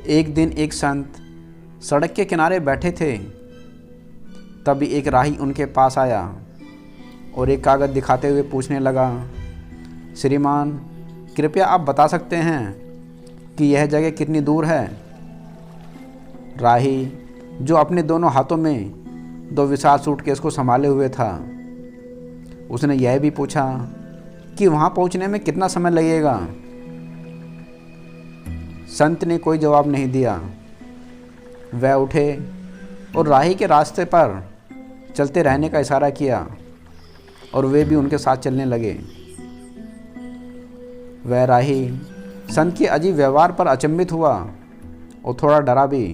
एक दिन एक संत सड़क के किनारे बैठे थे। तभी एक राही उनके पास आया और एक कागज़ दिखाते हुए पूछने लगा, श्रीमान, कृपया आप बता सकते हैं कि यह जगह कितनी दूर है? राही, जो अपने दोनों हाथों में 2 विशाल सूटकेस को संभाले हुए था, उसने यह भी पूछा कि वहाँ पहुँचने में कितना समय लगेगा। संत ने कोई जवाब नहीं दिया। वह उठे और राही के रास्ते पर चलते रहने का इशारा किया और वे भी उनके साथ चलने लगे। वह राही संत के अजीब व्यवहार पर अचंभित हुआ और थोड़ा डरा भी।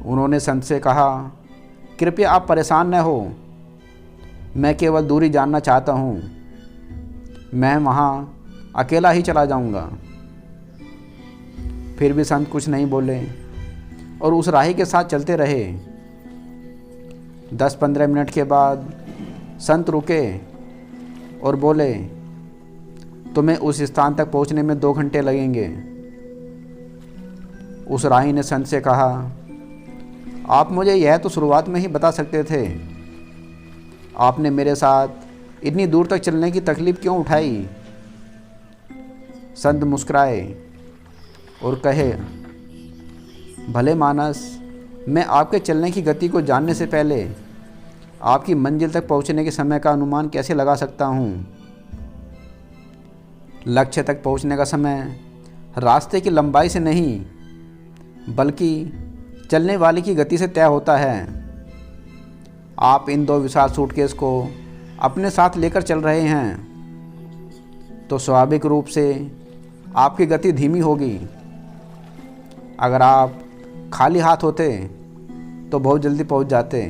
उन्होंने संत से कहा, कृपया आप परेशान न हो, मैं केवल दूरी जानना चाहता हूँ। मैं वहाँ अकेला ही चला जाऊँगा। फिर भी संत कुछ नहीं बोले और उस राही के साथ चलते रहे। 10-15 मिनट के बाद संत रुके और बोले, तुम्हें उस स्थान तक पहुंचने में 2 घंटे लगेंगे। उस राही ने संत से कहा, आप मुझे यह तो शुरुआत में ही बता सकते थे। आपने मेरे साथ इतनी दूर तक चलने की तकलीफ़ क्यों उठाई? संत मुस्कुराए और कहे, भले मानस, मैं आपके चलने की गति को जानने से पहले आपकी मंजिल तक पहुंचने के समय का अनुमान कैसे लगा सकता हूं? लक्ष्य तक पहुंचने का समय रास्ते की लंबाई से नहीं, बल्कि चलने वाले की गति से तय होता है। आप इन 2 विशाल सूटकेस को अपने साथ लेकर चल रहे हैं, तो स्वाभाविक रूप से आपकी गति धीमी होगी। अगर आप खाली हाथ होते तो बहुत जल्दी पहुंच जाते।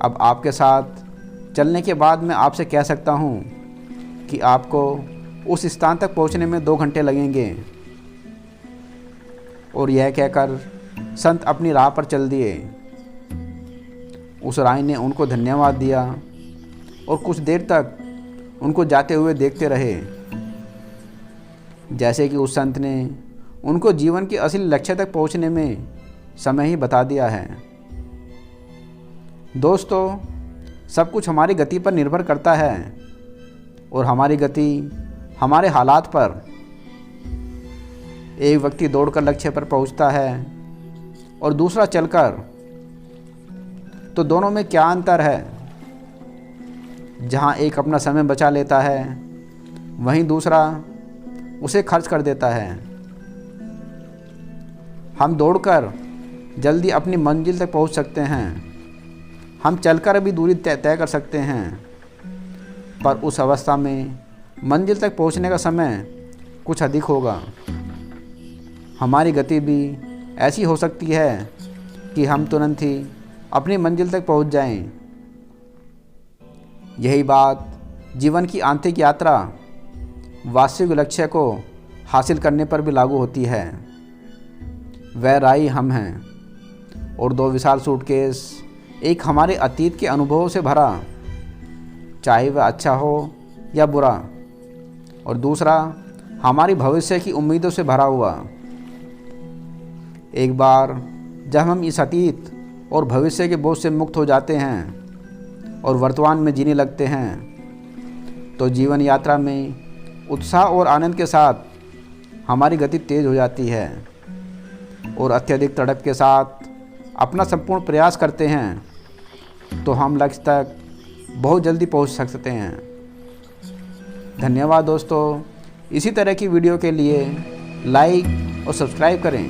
अब आपके साथ चलने के बाद मैं आपसे कह सकता हूं कि आपको उस स्थान तक पहुंचने में 2 घंटे लगेंगे। और यह कहकर संत अपनी राह पर चल दिए। उस राही ने उनको धन्यवाद दिया और कुछ देर तक उनको जाते हुए देखते रहे, जैसे कि उस संत ने उनको जीवन के असली लक्ष्य तक पहुंचने में समय ही बता दिया है। दोस्तों, सब कुछ हमारी गति पर निर्भर करता है और हमारी गति हमारे हालात पर। एक व्यक्ति दौड़कर लक्ष्य पर पहुंचता है और दूसरा चलकर, तो दोनों में क्या अंतर है? जहां एक अपना समय बचा लेता है, वहीं दूसरा उसे खर्च कर देता है। हम दौड़कर जल्दी अपनी मंजिल तक पहुंच सकते हैं, हम चलकर भी दूरी तय कर सकते हैं, पर उस अवस्था में मंजिल तक पहुंचने का समय कुछ अधिक होगा। हमारी गति भी ऐसी हो सकती है कि हम तुरंत ही अपनी मंजिल तक पहुंच जाएं। यही बात जीवन की आंतरिक यात्रा, वास्तविक लक्ष्य को हासिल करने पर भी लागू होती है। वह राही हम हैं और 2 विशाल सूटकेस, एक हमारे अतीत के अनुभवों से भरा, चाहे वह अच्छा हो या बुरा, और दूसरा हमारी भविष्य की उम्मीदों से भरा हुआ। एक बार जब हम इस अतीत और भविष्य के बोझ से मुक्त हो जाते हैं और वर्तमान में जीने लगते हैं, तो जीवन यात्रा में उत्साह और आनंद के साथ हमारी गति तेज हो जाती है और अत्यधिक तड़प के साथ अपना संपूर्ण प्रयास करते हैं, तो हम लक्ष्य तक बहुत जल्दी पहुंच सकते हैं। धन्यवाद दोस्तों। इसी तरह की वीडियो के लिए लाइक और सब्सक्राइब करें।